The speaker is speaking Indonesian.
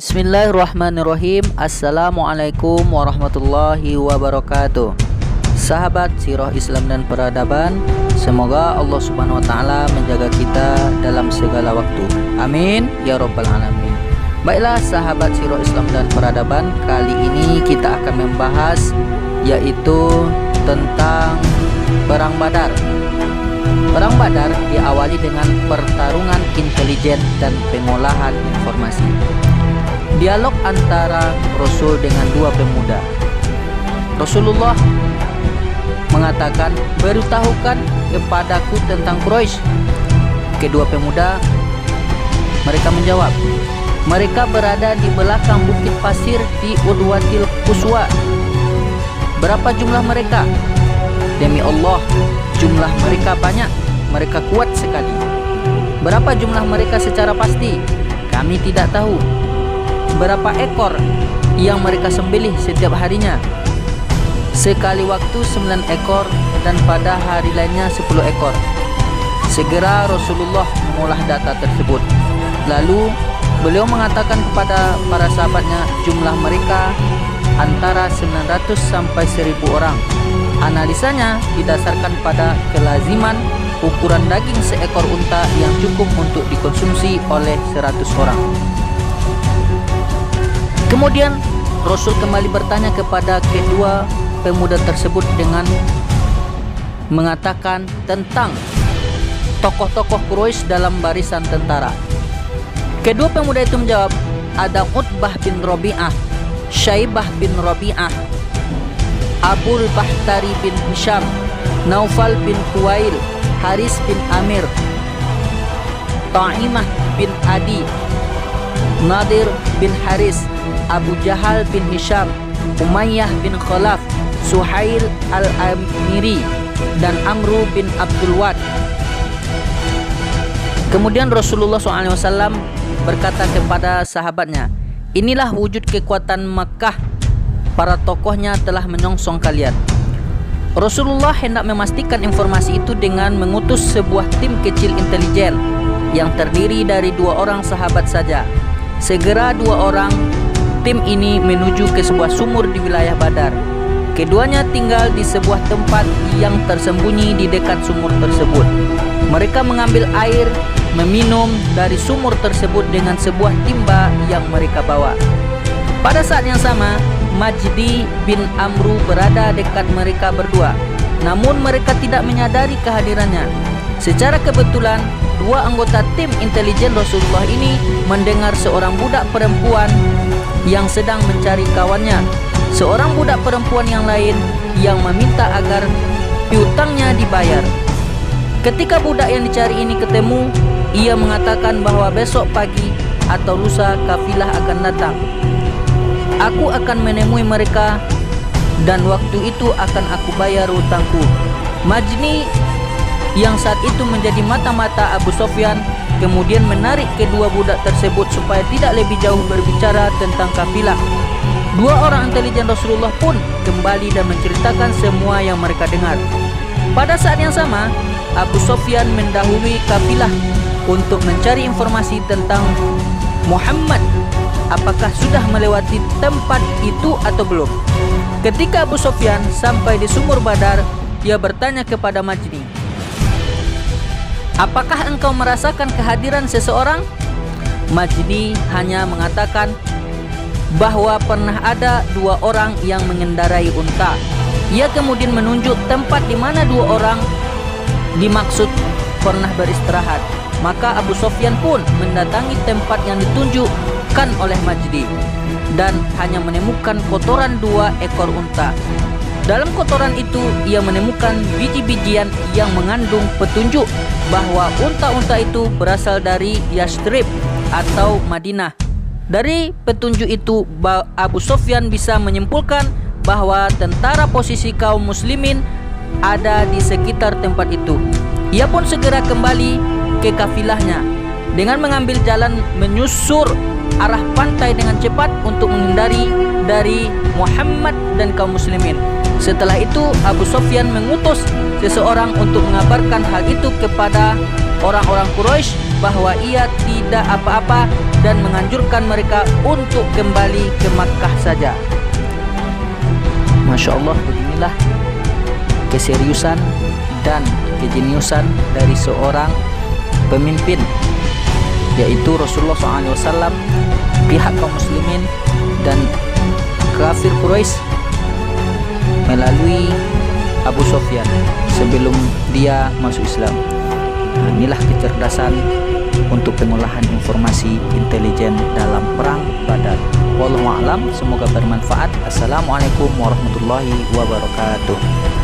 Bismillahirrahmanirrahim. Assalamualaikum warahmatullahi wabarakatuh. Sahabat Sirah Islam dan Peradaban, semoga Allah Subhanahu wa taala menjaga kita dalam segala waktu. Amin ya rabbal alamin. Baiklah sahabat Sirah Islam dan Peradaban, kali ini kita akan membahas yaitu tentang Perang Badar. Perang Badar diawali dengan pertarungan intelijen dan pengolahan informasi. Dialog antara Rasul dengan dua pemuda. Rasulullah mengatakan, "Beritahukan kepadaku tentang Quraisy." Kedua pemuda mereka menjawab, "Mereka berada di belakang bukit pasir di Udwatil Quswa." "Berapa jumlah mereka?" "Demi Allah, jumlah mereka banyak, mereka kuat sekali." "Berapa jumlah mereka secara pasti?" "Kami tidak tahu." "Berapa ekor yang mereka sembelih setiap harinya?" "Sekali waktu 9 ekor dan pada hari lainnya 10 ekor. Segera Rasulullah mengolah data tersebut. Lalu beliau mengatakan kepada para sahabatnya, jumlah mereka antara 900 sampai 1000 orang. Analisanya didasarkan pada kelaziman ukuran daging seekor unta yang cukup untuk dikonsumsi oleh 100 orang. Kemudian Rasul kembali bertanya kepada kedua pemuda tersebut dengan mengatakan tentang tokoh-tokoh Quraisy dalam barisan tentara. Kedua pemuda itu menjawab, "Ada Utbah bin Rabi'ah, Syaibah bin Rabi'ah, Abul Bahtari bin Hisham, Naufal bin Huwail, Haris bin Amir, Ta'imah bin Adi, Nadir bin Haris, Abu Jahal bin Hisham, Umayyah bin Khalaf, Suhail al-Amiri, dan Amru bin Abdul Wad." Kemudian Rasulullah SAW berkata kepada sahabatnya, "Inilah wujud kekuatan Makkah. Para tokohnya telah menyongsong kalian." Rasulullah hendak memastikan informasi itu dengan mengutus sebuah tim kecil intelijen yang terdiri dari 2 orang sahabat saja. Segera 2 orang tim ini menuju ke sebuah sumur di wilayah Badar. Keduanya tinggal di sebuah tempat yang tersembunyi di dekat sumur tersebut. Mereka mengambil air, meminum dari sumur tersebut dengan sebuah timba yang mereka bawa. Pada saat yang sama, Majdi bin Amru berada dekat mereka berdua. Namun mereka tidak menyadari kehadirannya. Secara kebetulan, 2 anggota tim intelijen Rasulullah ini mendengar seorang budak perempuan yang sedang mencari kawannya. Seorang budak perempuan yang lain yang meminta agar piutangnya dibayar. Ketika budak yang dicari ini ketemu, ia mengatakan bahwa besok pagi atau lusa kafilah akan datang. "Aku akan menemui mereka dan waktu itu akan aku bayar hutangku." Majni yang saat itu menjadi mata-mata Abu Sufyan kemudian menarik kedua budak tersebut supaya tidak lebih jauh berbicara tentang kafilah. 2 orang intelijen Rasulullah pun kembali dan menceritakan semua yang mereka dengar. Pada saat yang sama, Abu Sufyan mendahului kafilah untuk mencari informasi tentang Muhammad, apakah sudah melewati tempat itu atau belum. Ketika Abu Sufyan sampai di sumur Badar, ia bertanya kepada Majdi, "Apakah engkau merasakan kehadiran seseorang?" Majdi hanya mengatakan bahwa pernah ada 2 orang yang mengendarai unta. Ia kemudian menunjuk tempat di mana 2 orang dimaksud pernah beristirahat. Maka Abu Sufyan pun mendatangi tempat yang ditunjukkan oleh Majdi dan hanya menemukan kotoran 2 ekor unta. Dalam kotoran itu ia menemukan biji-bijian yang mengandung petunjuk bahwa unta-unta itu berasal dari Yathrib atau Madinah. Dari petunjuk itu Abu Sufyan bisa menyimpulkan bahwa tentara posisi kaum muslimin ada di sekitar tempat itu. Ia pun segera kembali ke kafilahnya dengan mengambil jalan menyusur arah pantai dengan cepat untuk menghindari dari Muhammad dan kaum muslimin. Setelah itu Abu Sufyan mengutus seseorang untuk mengabarkan hal itu kepada orang-orang Quraisy bahwa ia tidak apa-apa dan menganjurkan mereka untuk kembali ke Makkah saja. Masya Allah, beginilah keseriusan dan kejeniusan dari seorang pemimpin, yaitu Rasulullah SAW, pihak kaum muslimin dan kafir Quraisy melalui Abu Sufyan sebelum dia masuk Islam. Inilah kecerdasan untuk pengolahan informasi intelijen dalam perang Badar. Wallahu a'lam, semoga bermanfaat. Assalamualaikum warahmatullahi wabarakatuh.